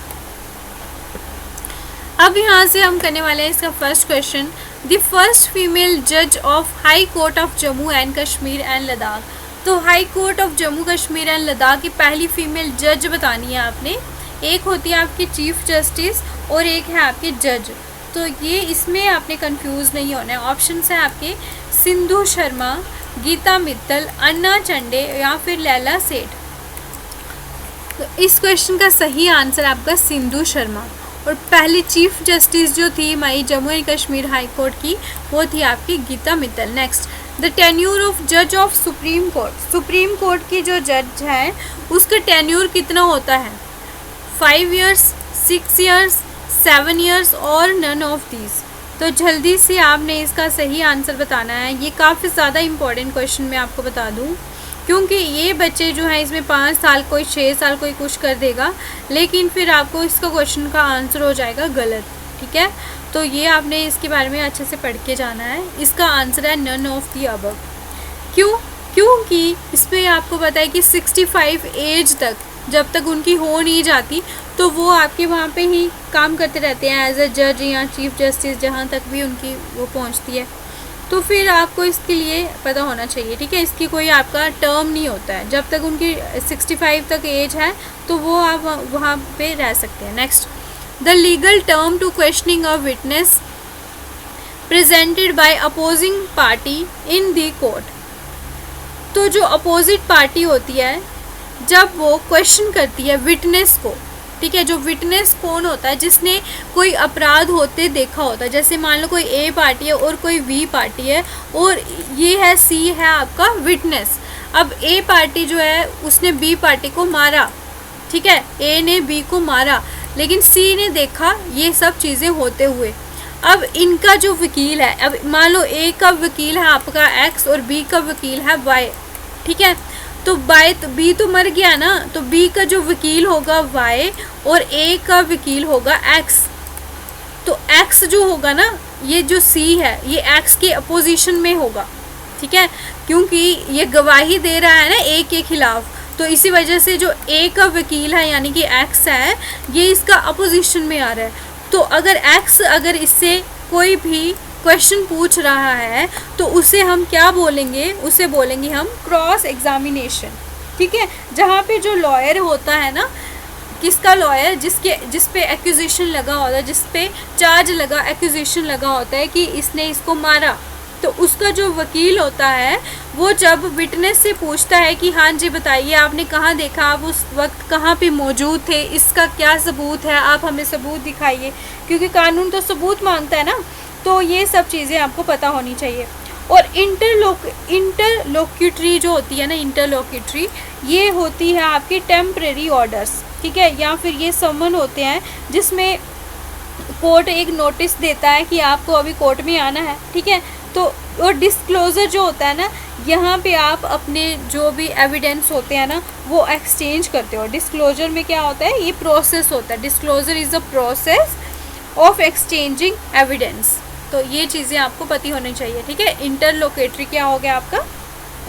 अब यहाँ से हम करने वाले हैं इसका first question, the first female जज of high court of Jammu and Kashmir and Ladakh. तो high court of Jammu Kashmir and Ladakh की पहली फीमेल जज बतानी है आपने। एक होती है आपकी चीफ जस्टिस और एक है आपके जज। तो ये इसमें आपने कंफ्यूज नहीं होना है। ऑप्शन है आपके सिंधु शर्मा, गीता मित्तल, अन्ना चंडे या फिर लैला सेठ। तो इस क्वेश्चन का सही आंसर आपका सिंधु शर्मा। और पहली चीफ जस्टिस जो थी हमारी Jammu and Kashmir high court की वो थी आपकी Gita Mittal. Next, the tenure of जज of supreme court. Supreme court की जो जज है उसका टेन्यूर कितना होता है, 5 years, 6 years, 7 years और नन ऑफ दीज। तो जल्दी से आपने इसका सही आंसर बताना है। ये काफ़ी ज़्यादा इंपॉर्टेंट क्वेश्चन मैं आपको बता दूँ, क्योंकि ये बच्चे जो हैं इसमें 5 साल, कोई 6 साल, कोई कुछ कर देगा, लेकिन फिर आपको इसका क्वेश्चन का आंसर हो जाएगा गलत, ठीक है। तो ये आपने इसके बारे में अच्छे से पढ़ के जाना है। इसका आंसर है नन ऑफ दी अबव। क्योंकि इस पर आपको पता है कि 65 एज तक जब तक उनकी हो नहीं जाती तो वो आपके वहाँ पे ही काम करते रहते हैं एज अ जज या चीफ जस्टिस, जहाँ तक भी उनकी वो पहुँचती है। तो फिर आपको इसके लिए पता होना चाहिए, ठीक है। इसकी कोई आपका टर्म नहीं होता है, जब तक उनकी 65 तक एज है तो वो आप वहाँ पे रह सकते हैं। Next, the legal term to questioning a witness presented by opposing party in the court. तो जो अपोजिट पार्टी होती है जब वो क्वेश्चन करती है विटनेस को, ठीक है, जो विटनेस कौन होता है, जिसने कोई अपराध होते देखा होता है। जैसे मान लो कोई ए पार्टी है और कोई बी पार्टी है और ये है सी है आपका विटनेस। अब ए पार्टी जो है उसने बी पार्टी को मारा, ठीक है, ए ने बी को मारा, लेकिन सी ने देखा ये सब चीज़ें होते हुए। अब इनका जो वकील है, अब मान लो ए का वकील है आपका एक्स और बी का वकील है वाई, ठीक है। तो बी तो मर गया ना, तो बी का जो वकील होगा वाई और ए का वकील होगा एक्स। तो एक्स जो होगा ना, ये जो सी है ये एक्स के अपोजिशन में होगा, ठीक है, क्योंकि ये गवाही दे रहा है ना ए के खिलाफ। तो इसी वजह से जो ए का वकील है यानी कि एक्स है ये इसका अपोजिशन में आ रहा है। तो अगर एक्स अगर इससे कोई भी क्वेश्चन पूछ रहा है तो उसे हम क्या बोलेंगे, उसे बोलेंगे हम क्रॉस एग्जामिनेशन, ठीक है। जहाँ पे जो लॉयर होता है ना, किसका लॉयर, जिस पे एक्यूजेशन लगा होता है, जिस पे चार्ज लगा, एक्यूजेशन लगा होता है कि इसने इसको मारा, तो उसका जो वकील होता है वो जब विटनेस से पूछता है कि हाँ जी बताइए आपने कहाँ देखा, आप उस वक्त कहाँ पे मौजूद थे, इसका क्या सबूत है, आप हमें सबूत दिखाइए, क्योंकि कानून तो सबूत मांगता है ना। तो ये सब चीज़ें आपको पता होनी चाहिए। और इंटरलोक्यूटरी जो होती है ना, इंटरलोक्यूटरी ये होती है आपके टेम्परेरी ऑर्डर्स, ठीक है, या फिर ये समन होते हैं जिसमें कोर्ट एक नोटिस देता है कि आपको अभी कोर्ट में आना है, ठीक है। तो और डिस्क्लोज़र जो होता है ना, यहाँ पे आप अपने जो भी एविडेंस होते हैं ना वो एक्सचेंज करते हो। डिस्क्लोजर में क्या होता है, ये प्रोसेस होता है। Disclosure is a process of exchanging evidence. तो ये चीज़ें आपको पता होनी चाहिए, ठीक है। इंटरलोकेटरी क्या हो गया आपका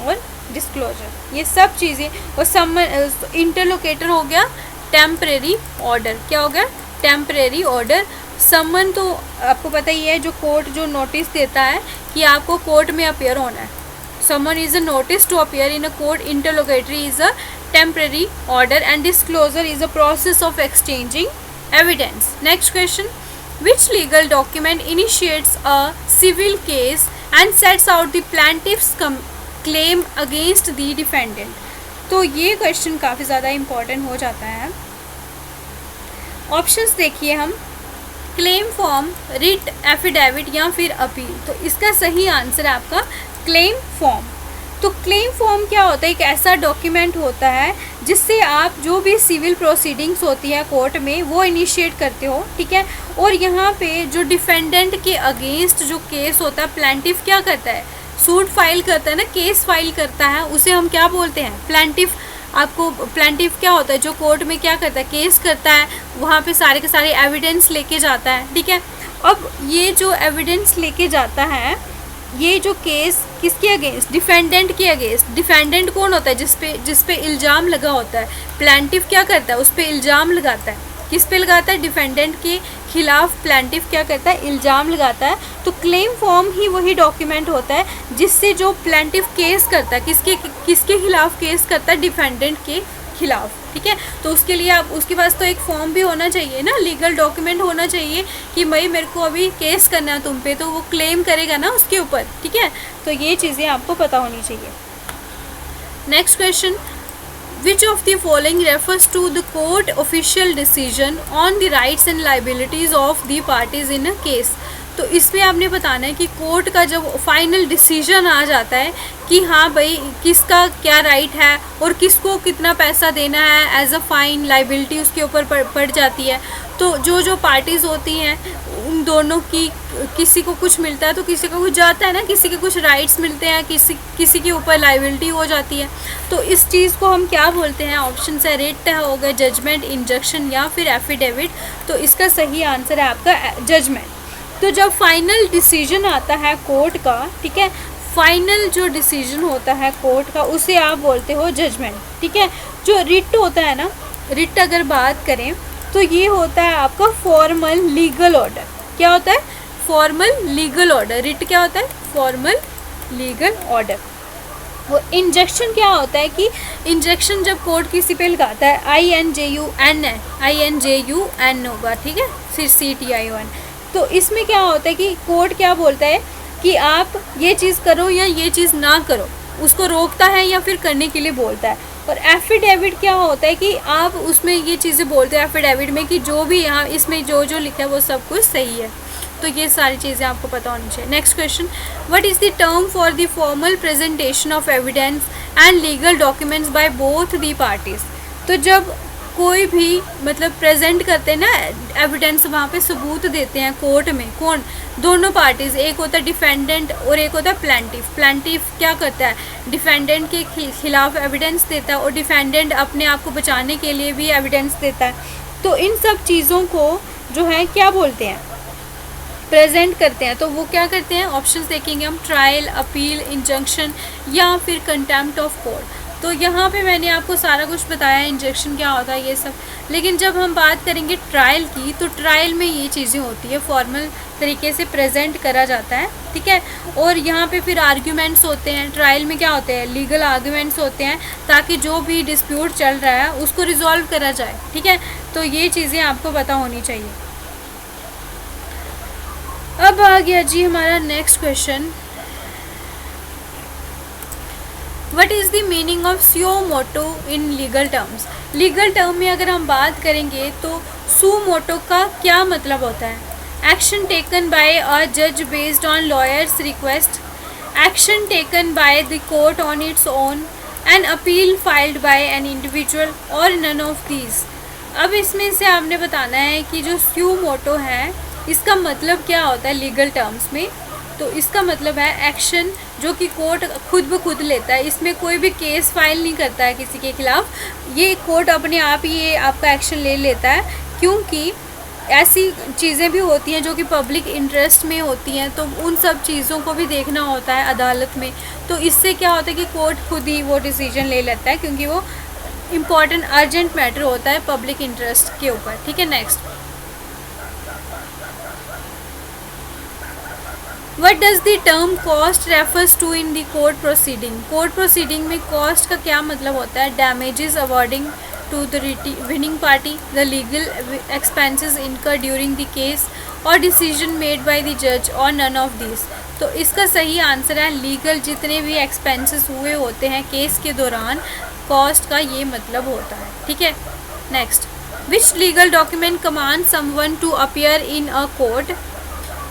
और डिस्क्लोजर, ये सब चीज़ें। और समन, इंटरलोकेटर हो गया टेम्परेरी ऑर्डर, क्या हो गया टेम्परेरी ऑर्डर। समन तो आपको पता ही है, जो कोर्ट जो नोटिस देता है कि आपको कोर्ट में अपेयर होना है। Summon is a notice to appear in a court, interlocutory is a temporary order and disclosure is a process of exchanging evidence. Next question, which legal document initiates a civil case and sets out the plaintiff's claim against the defendant। तो ये क्वेश्चन काफ़ी ज़्यादा इम्पॉर्टेंट हो जाता है। ऑप्शंस देखिए हम, क्लेम फॉर्म, रिट, एफिडेविट या फिर अपील। तो इसका सही आंसर है आपका क्लेम फॉर्म। तो क्लेम फॉर्म क्या होता है, एक ऐसा डॉक्यूमेंट होता है जिससे आप जो भी सिविल प्रोसीडिंग्स होती है कोर्ट में वो इनिशिएट करते हो, ठीक है। और यहाँ पे जो डिफेंडेंट के अगेंस्ट जो केस होता है, प्लेंटिफ क्या करता है, सूट फाइल करता है ना, केस फाइल करता है, उसे हम क्या बोलते हैं, प्लेंटिफ। आपको प्लेंटिफ क्या होता है, जो कोर्ट में क्या करता है, केस करता है, वहाँ पे सारे के सारे एविडेंस लेके जाता है, ठीक है। अब ये जो एविडेंस लेके जाता है, ये जो केस किसके अगेंस्ट, डिफेंडेंट के अगेंस्ट। डिफेंडेंट कौन होता है, जिस पे इल्ज़ाम लगा होता है। प्लेंटिफ क्या करता है, उस पर इल्ज़ाम लगाता है, किस पे लगाता है, डिफेंडेंट के खिलाफ प्लेंटिफ क्या करता है, इल्ज़ाम लगाता है। तो क्लेम फॉर्म ही वही डॉक्यूमेंट होता है जिससे जो प्लेंटिफ केस करता है, किसके खिलाफ केस करता है, डिफेंडेंट के खिलाफ, ठीक है। तो उसके लिए आप, उसके पास तो एक फॉर्म भी होना चाहिए ना, लीगल डॉक्यूमेंट होना चाहिए कि भाई मेरे को अभी केस करना है तुम पे, तो वो क्लेम करेगा ना उसके ऊपर, ठीक है। तो ये चीज़ें आपको पता होनी चाहिए। Next question, which of the following refers to the court official decision on the rights and liabilities of the parties in a case. तो इसमें आपने बताना है कि कोर्ट का जब फाइनल डिसीजन आ जाता है कि हाँ भाई किसका क्या राइट है और किसको कितना पैसा देना है एज अ फाइन, लाइबिलिटी उसके ऊपर पड़ जाती है। तो जो पार्टीज़ होती हैं उन दोनों की, किसी को कुछ मिलता है तो किसी को कुछ जाता है ना, किसी के कुछ राइट्स मिलते हैं, किसी के ऊपर लाइबिलिटी हो जाती है। तो इस चीज़ को हम क्या बोलते हैं, ऑप्शन है रिट हो गया, जजमेंट, इंजंक्शन या फिर एफिडेविट। तो इसका सही आंसर है आपका जजमेंट। तो जब फाइनल डिसीजन आता है कोर्ट का, ठीक है, फाइनल जो डिसीजन होता है कोर्ट का उसे आप बोलते हो जजमेंट, ठीक है। जो रिट होता है ना, रिट अगर बात करें तो ये होता है आपका फॉर्मल लीगल ऑर्डर। क्या होता है, फॉर्मल लीगल ऑर्डर। रिट क्या होता है, फॉर्मल लीगल ऑर्डर। और इंजेक्शन क्या होता है कि इंजेक्शन जब कोर्ट किसी पे लगाता है, INJUN है, INJUN होगा, ठीक है, फिर CTION। तो इसमें क्या होता है कि कोर्ट क्या बोलता है कि आप ये चीज़ करो या ये चीज़ ना करो, उसको रोकता है या फिर करने के लिए बोलता है। और एफिडेविट क्या होता है कि आप उसमें ये चीज़ें बोलते हैं एफिडेविट में कि जो भी यहाँ इसमें जो लिखा है वो सब कुछ सही है। तो ये सारी चीज़ें आपको पता होनी चाहिए। Next question, what is the term for the formal presentation of evidence and legal documents by both the parties. तो जब कोई भी मतलब प्रेजेंट करते हैं ना एविडेंस, वहाँ पे सबूत देते हैं कोर्ट में, कौन, दोनों पार्टीज़, एक होता है डिफेंडेंट और एक होता है प्लेंटिफ। प्लेंटिफ क्या करता है, डिफेंडेंट के खिलाफ एविडेंस देता है और डिफेंडेंट अपने आप को बचाने के लिए भी एविडेंस देता है। तो इन सब चीज़ों को जो है क्या बोलते हैं, प्रेजेंट करते हैं। तो वो क्या करते हैं, ऑप्शंस देखेंगे हम, ट्रायल, अपील, इंजंक्शन या फिर कंटेम्प्ट ऑफ कोर्ट। तो यहाँ पे मैंने आपको सारा कुछ बताया, इंजेक्शन क्या होता है ये सब। लेकिन जब हम बात करेंगे ट्रायल की, तो ट्रायल में ये चीज़ें होती है, फॉर्मल तरीके से प्रेजेंट करा जाता है, ठीक है। और यहाँ पे फिर आर्ग्यूमेंट्स होते हैं, ट्रायल में क्या होते हैं, लीगल आर्ग्यूमेंट्स होते हैं, ताकि जो भी डिस्प्यूट चल रहा है उसको रिजॉल्व करा जाए, ठीक है। तो ये चीज़ें आपको पता होनी चाहिए। अब आ गया जी हमारा next question, what is the meaning of suo motu in legal terms. Legal term में अगर हम बात करेंगे तो सुओ मोटो का क्या मतलब होता है, एक्शन टेकन बाय अ जज based on lawyers request, action taken by the court on its own, an appeal filed by an individual और नन ऑफ दीज। अब इसमें से आपने बताना है कि जो सुओ मोटो है इसका मतलब क्या होता है लीगल टर्म्स में। तो इसका मतलब है एक्शन जो कि कोर्ट खुद ब खुद लेता है, इसमें कोई भी केस फाइल नहीं करता है किसी के खिलाफ, ये कोर्ट अपने आप ही ये आपका एक्शन ले लेता है, क्योंकि ऐसी चीज़ें भी होती हैं जो कि पब्लिक इंटरेस्ट में होती हैं, तो उन सब चीज़ों को भी देखना होता है अदालत में। तो इससे क्या होता है कि कोर्ट खुद ही वो डिसीजन ले लेता है, क्योंकि वो इम्पॉर्टेंट अर्जेंट मैटर होता है पब्लिक इंटरेस्ट के ऊपर। ठीक है, next, what does the term cost refers to in the court proceeding. Court proceeding में कॉस्ट का क्या मतलब होता है? Damages awarding to the winning party, the legal expenses incurred during the case or decision made by the judge or none of these। तो इसका सही आंसर है लीगल जितने भी एक्सपेंसेस हुए होते हैं केस के दौरान, कॉस्ट का ये मतलब होता है। ठीक है, next, which legal document command someone to appear in a court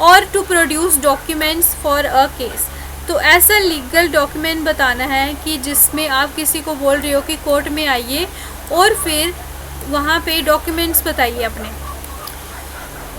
और to produce documents for a case. तो ऐसा लीगल डॉक्यूमेंट बताना है कि जिसमें आप किसी को बोल रहे हो कि कोर्ट में आइए और फिर वहाँ पे डॉक्यूमेंट्स बताइए अपने।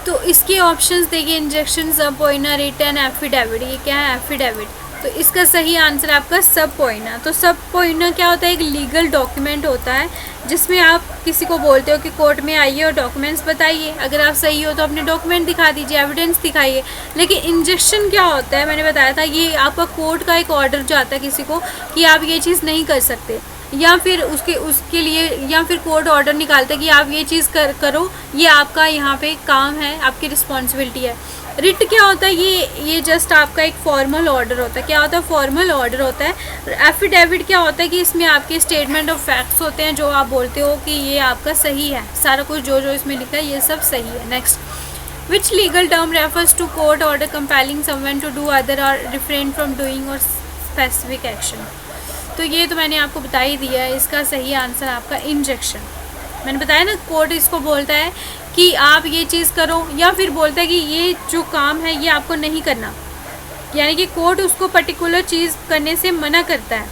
तो इसके ऑप्शंस देखिए, इंजेक्शन, सब पोइना, रिटर्न, एफिडेविट। ये क्या है? एफिडेविट। तो इसका सही आंसर आपका सब पोइना। तो सब पोइना क्या होता है? एक लीगल डॉक्यूमेंट होता है जिसमें आप किसी को बोलते हो कि कोर्ट में आइए और डॉक्यूमेंट्स बताइए। अगर आप सही हो तो अपने डॉक्यूमेंट दिखा दीजिए, एविडेंस दिखाइए। लेकिन इंजेक्शन क्या होता है? मैंने बताया था, ये आपका कोर्ट का एक ऑर्डर जाता है किसी को कि आप ये चीज़ नहीं कर सकते, या फिर उसके लिए या फिर कोर्ट ऑर्डर निकालता है कि आप ये चीज़ करो, ये आपका यहाँ पे काम है, आपकी रिस्पॉन्सिबिलिटी है। रिट क्या होता है? ये जस्ट आपका एक फॉर्मल ऑर्डर होता है। क्या होता है? फॉर्मल ऑर्डर होता है। एफिडेविट क्या होता है कि इसमें आपके स्टेटमेंट ऑफ फैक्ट्स होते हैं, जो आप बोलते हो कि ये आपका सही है, सारा कुछ जो इसमें लिखा है ये सब सही है। Next, which legal term refers to court order compelling someone to do other or refrain from doing or specific action. तो ये तो मैंने आपको बता ही दिया है। इसका सही आंसर आपका इंजेक्शन। मैंने बताया ना, कोर्ट इसको बोलता है कि आप ये चीज़ करो, या फिर बोलता है कि ये जो काम है ये आपको नहीं करना, यानी कि कोर्ट उसको पर्टिकुलर चीज़ करने से मना करता है।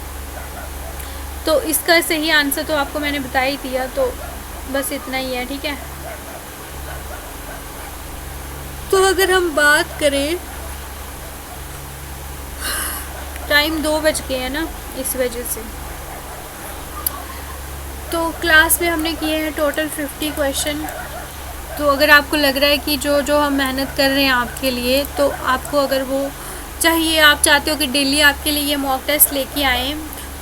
तो इसका सही आंसर तो आपको मैंने बता ही दिया, तो बस इतना ही है। ठीक है, तो अगर हम बात करें, टाइम 2 बज गए हैं ना, इस वजह से। तो क्लास में हमने किए हैं टोटल 50 क्वेश्चन। तो अगर आपको लग रहा है कि जो हम मेहनत कर रहे हैं आपके लिए, तो आपको अगर वो चाहिए, आप चाहते हो कि डेली आपके लिए ये मॉक टेस्ट लेके आएँ,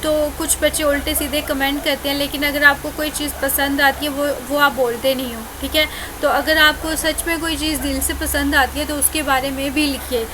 तो कुछ बच्चे उल्टे सीधे कमेंट करते हैं, लेकिन अगर आपको कोई चीज़ पसंद आती है वो आप बोलते नहीं हो। ठीक है, तो अगर आपको सच में कोई चीज़ दिल से पसंद आती है तो उसके बारे में भी लिखिए।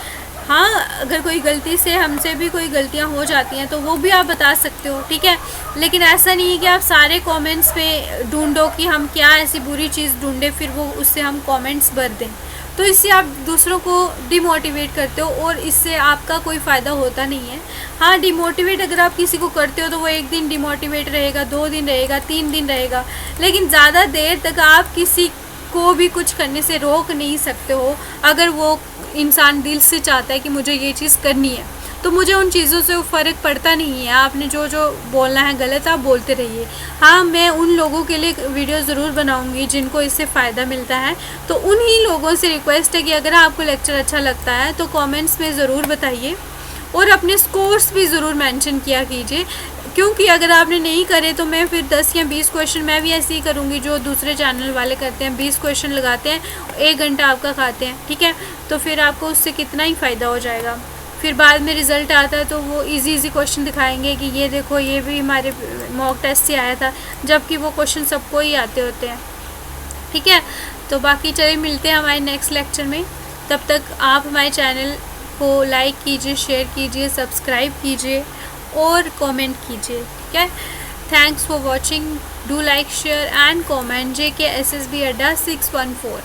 हाँ, अगर कोई गलती से हमसे भी कोई गलतियाँ हो जाती हैं तो वो भी आप बता सकते हो। ठीक है, लेकिन ऐसा नहीं है कि आप सारे कमेंट्स पे ढूंढो कि हम क्या ऐसी बुरी चीज़ ढूंढे, फिर वो उससे हम कमेंट्स भर दें। तो इससे आप दूसरों को डिमोटिवेट करते हो और इससे आपका कोई फ़ायदा होता नहीं है। हाँ, डिमोटिवेट अगर आप किसी को करते हो तो वो एक दिन डिमोटिवेट रहेगा, 2 दिन रहेगा, 3 दिन रहेगा, लेकिन ज़्यादा देर तक आप किसी को भी कुछ करने से रोक नहीं सकते हो। अगर वो इंसान दिल से चाहता है कि मुझे ये चीज़ करनी है, तो मुझे उन चीज़ों से फ़र्क पड़ता नहीं है। आपने जो बोलना है गलत, आप बोलते रहिए। हाँ, मैं उन लोगों के लिए वीडियो ज़रूर बनाऊंगी जिनको इससे फ़ायदा मिलता है। तो उन्हीं लोगों से रिक्वेस्ट है कि अगर आपको लेक्चर अच्छा लगता है तो कमेंट्स में ज़रूर बताइए, और अपने स्कोर्स भी ज़रूर मेंशन किया कीजिए, क्योंकि अगर आपने नहीं करे तो मैं फिर 10 या 20 क्वेश्चन मैं भी ऐसे ही करूँगी जो दूसरे चैनल वाले करते हैं। 20 क्वेश्चन लगाते हैं, 1 घंटा आपका खाते हैं। ठीक है, तो फिर आपको उससे कितना ही फ़ायदा हो जाएगा। फिर बाद में रिज़ल्ट आता है तो वो इजी क्वेश्चन दिखाएंगे कि ये देखो, ये भी हमारे मॉक टेस्ट से आया था, जबकि वो क्वेश्चन सबको ही आते होते हैं। ठीक है, तो बाकी चलिए मिलते हैं हमारे नेक्स्ट लेक्चर में। तब तक आप हमारे चैनल को लाइक कीजिए, शेयर कीजिए, सब्सक्राइब कीजिए और कमेंट कीजिए। ठीक है, thanks for watching. Do like, share and comment. JK SSB Adda 614।